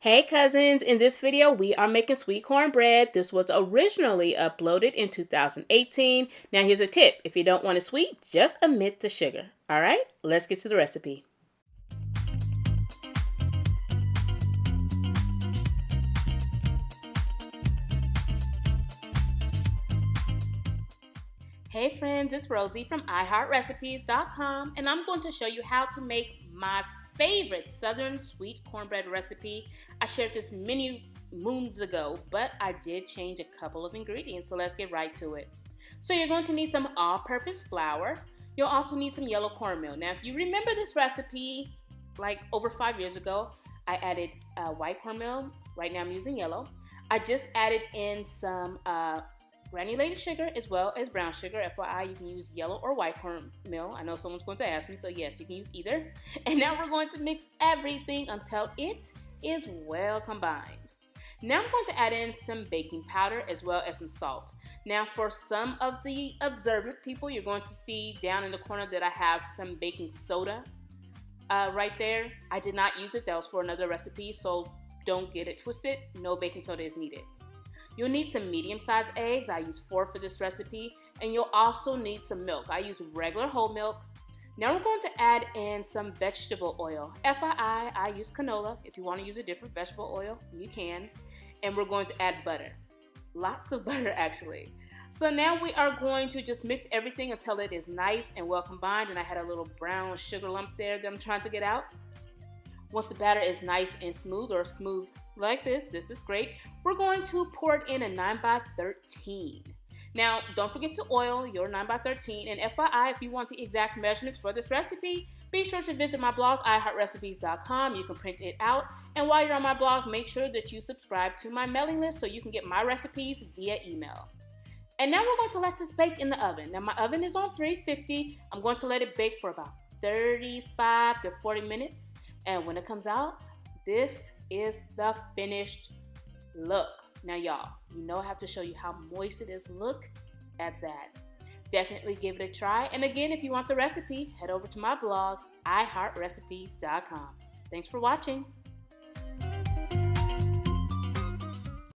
Hey cousins, in this video we are making sweet cornbread. This was originally uploaded in 2018. Now here's a tip. If you don't want it sweet, just omit the sugar. Alright, let's get to the recipe. Hey friends, it's Rosie from iHeartRecipes.com and I'm going to show you how to make my favorite southern sweet cornbread recipe. I shared this many moons ago, but I did change a couple of ingredients, so let's get right to it. So you're going to need some all-purpose flour. You'll also need some yellow cornmeal. Now if you remember this recipe like over 5 years ago, I added white cornmeal. Right now I'm using yellow. I just added in some granulated sugar as well as brown sugar. FYI, you can use yellow or white cornmeal. I know someone's going to ask me, so yes, you can use either. And now we're going to mix everything until it is well combined. Now I'm going to add in some baking powder as well as some salt. Now for some of the observant people, you're going to see down in the corner that I have some baking soda right there. I did not use it. That was for another recipe, so don't get it twisted. No baking soda is needed. You'll need some medium-sized eggs. I use 4 for this recipe. And you'll also need some milk. I use regular whole milk. Now we're going to add in some vegetable oil. FYI, I use canola. If you want to use a different vegetable oil, you can. And we're going to add butter. Lots of butter, actually. So now we are going to just mix everything until it is nice and well combined. And I had a little brown sugar lump there that I'm trying to get out. Once the batter is nice and smooth, or smooth like this is great, we're going to pour it in a 9x13. Now, don't forget to oil your 9x13, and FYI, if you want the exact measurements for this recipe, be sure to visit my blog, iHeartRecipes.com. You can print it out, and while you're on my blog, make sure that you subscribe to my mailing list so you can get my recipes via email. And now we're going to let this bake in the oven. Now, my oven is on 350. I'm going to let it bake for about 35 to 40 minutes. And when it comes out, this is the finished look. Now y'all, you know I have to show you how moist it is. Look at that. Definitely give it a try. And again, if you want the recipe, head over to my blog, iHeartRecipes.com. Thanks for watching.